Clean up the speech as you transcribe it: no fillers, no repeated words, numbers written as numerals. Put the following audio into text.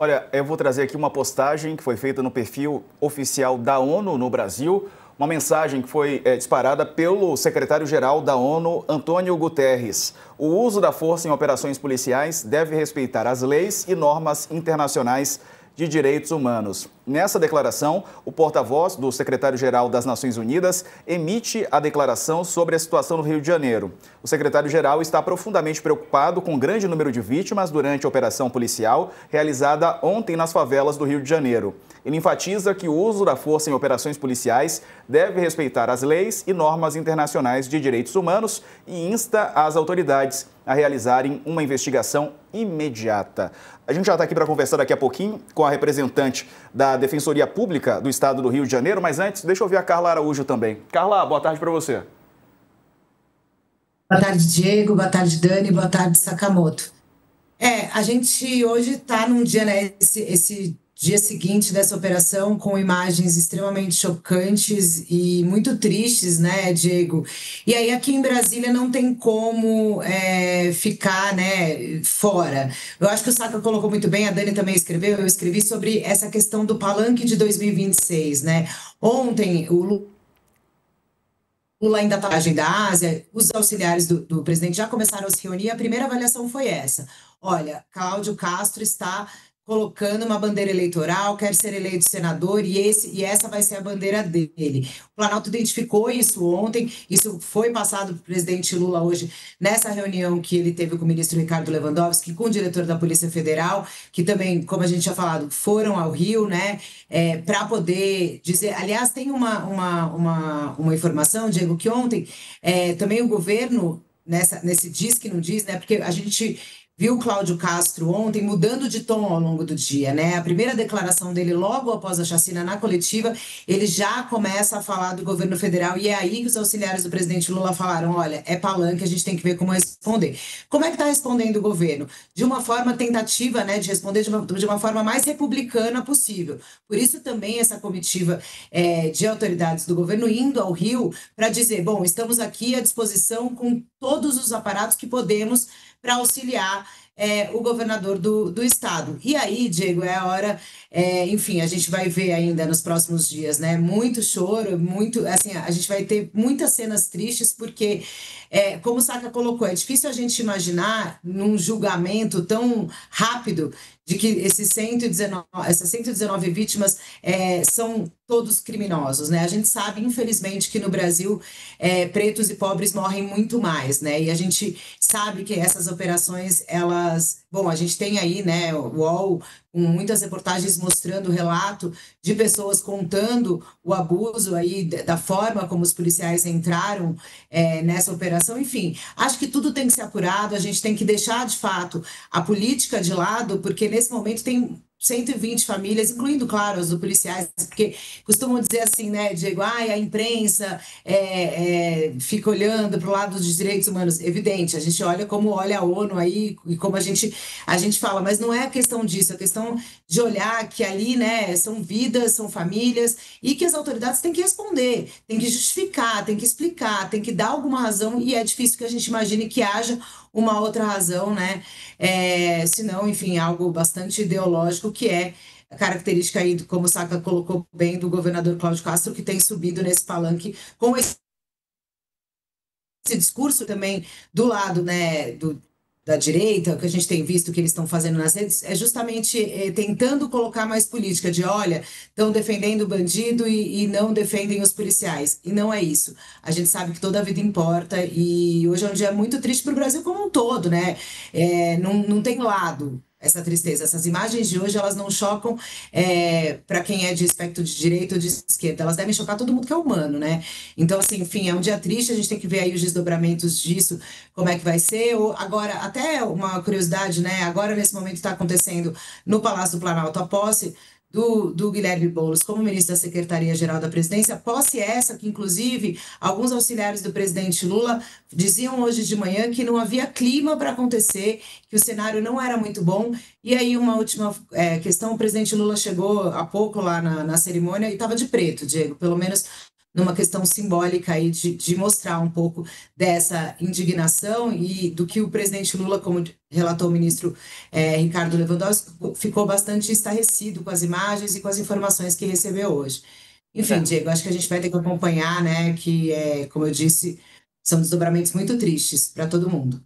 Olha, eu vou trazer aqui uma postagem que foi feita no perfil oficial da ONU no Brasil, uma mensagem que foi disparada pelo secretário-geral da ONU, Antônio Guterres. O uso da força em operações policiais deve respeitar as leis e normas internacionais de direitos humanos. Nessa declaração, o porta-voz do secretário-geral das Nações Unidas emite a declaração sobre a situação no Rio de Janeiro. O secretário-geral está profundamente preocupado com o grande número de vítimas durante a operação policial realizada ontem nas favelas do Rio de Janeiro. Ele enfatiza que o uso da força em operações policiais deve respeitar as leis e normas internacionais de direitos humanos e insta as autoridades a realizarem uma investigação imediata. A gente já está aqui para conversar daqui a pouquinho com a representante da Defensoria Pública do Estado do Rio de Janeiro, mas antes, deixa eu ouvir a Carla Araújo também. Carla, boa tarde para você. Boa tarde, Diego. Boa tarde, Dani. Boa tarde, Sakamoto. A gente hoje está num dia, né, esse dia seguinte dessa operação, com imagens extremamente chocantes e muito tristes, né, Diego? E aí aqui em Brasília não tem como ficar, né, fora. Eu acho que o Saka colocou muito bem, a Dani também escreveu, eu escrevi sobre essa questão do palanque de 2026, né? Ontem, o Lula ainda está na agenda da Ásia, os auxiliares do presidente já começaram a se reunir, a primeira avaliação foi essa. Olha, Cláudio Castro está colocando uma bandeira eleitoral, quer ser eleito senador e essa vai ser a bandeira dele. O Planalto identificou isso ontem, isso foi passado para o presidente Lula hoje, nessa reunião que ele teve com o ministro Ricardo Lewandowski, com o diretor da Polícia Federal, que também, como a gente já falado, foram ao Rio, né, para poder dizer... Aliás, tem uma informação, Diego, que ontem também o governo, nesse diz que não diz, né, porque a gente viu o Cláudio Castro ontem mudando de tom ao longo do dia, né? A primeira declaração dele, logo após a chacina na coletiva, ele já começa a falar do governo federal e é aí que os auxiliares do presidente Lula falaram, olha, é palanque, a gente tem que ver como responder. Como é que está respondendo o governo? De uma forma tentativa, né, de responder de uma forma mais republicana possível. Por isso também essa comitiva de autoridades do governo indo ao Rio para dizer, bom, estamos aqui à disposição com todos os aparatos que podemos para auxiliar o governador do estado. E aí, Diego, é a hora, enfim, a gente vai ver ainda nos próximos dias, né? Muito choro, muito, assim, a gente vai ter muitas cenas tristes, porque, como o Saka colocou, é difícil a gente imaginar num julgamento tão rápido de que essas 119 vítimas são todos criminosos, né? A gente sabe, infelizmente, que no Brasil pretos e pobres morrem muito mais, né? E a gente sabe que essas operações, bom, a gente tem aí, né, o UOL, com muitas reportagens mostrando o relato de pessoas contando o abuso aí, da forma como os policiais entraram nessa operação. Enfim, acho que tudo tem que ser apurado, a gente tem que deixar, de fato, a política de lado, porque nesse momento tem 120 famílias, incluindo, claro, as do policiais, porque costumam dizer assim, né, Diego, a imprensa fica olhando para o lado dos direitos humanos. Evidente, a gente olha como olha a ONU aí, e como a gente fala, mas não é a questão disso, é a questão de olhar que ali, né, são vidas, são famílias, e que as autoridades têm que responder, têm que justificar, têm que explicar, têm que dar alguma razão, e é difícil que a gente imagine que haja uma outra razão, né? Senão, enfim, algo bastante ideológico, que é a característica aí, como o Saka colocou bem, do governador Cláudio Castro, que tem subido nesse palanque com esse discurso também do lado, né, da direita, que a gente tem visto que eles estão fazendo nas redes, é justamente tentando colocar mais política de, olha, estão defendendo o bandido e não defendem os policiais. E não é isso. A gente sabe que toda a vida importa e hoje é um dia muito triste para o Brasil como um todo, né? Não tem lado essa tristeza. Essas imagens de hoje, elas não chocam para quem é de espectro de direita ou de esquerda. Elas devem chocar todo mundo que é humano, né? Então, assim, enfim, é um dia triste, a gente tem que ver aí os desdobramentos disso, como é que vai ser. Agora, até uma curiosidade, né? Agora, nesse momento, está acontecendo no Palácio do Planalto a posse do Guilherme Boulos como ministro da Secretaria-Geral da Presidência, posse essa que, inclusive, alguns auxiliares do presidente Lula diziam hoje de manhã que não havia clima para acontecer, que o cenário não era muito bom. E aí, uma última questão, o presidente Lula chegou há pouco lá na cerimônia e estava de preto, Diego, pelo menos numa questão simbólica aí de mostrar um pouco dessa indignação e do que o presidente Lula, como relatou o ministro Ricardo Lewandowski, ficou bastante estarrecido com as imagens e com as informações que recebeu hoje. Enfim, É. Diego, acho que a gente vai ter que acompanhar, né, que, como eu disse, são desdobramentos muito tristes para todo mundo.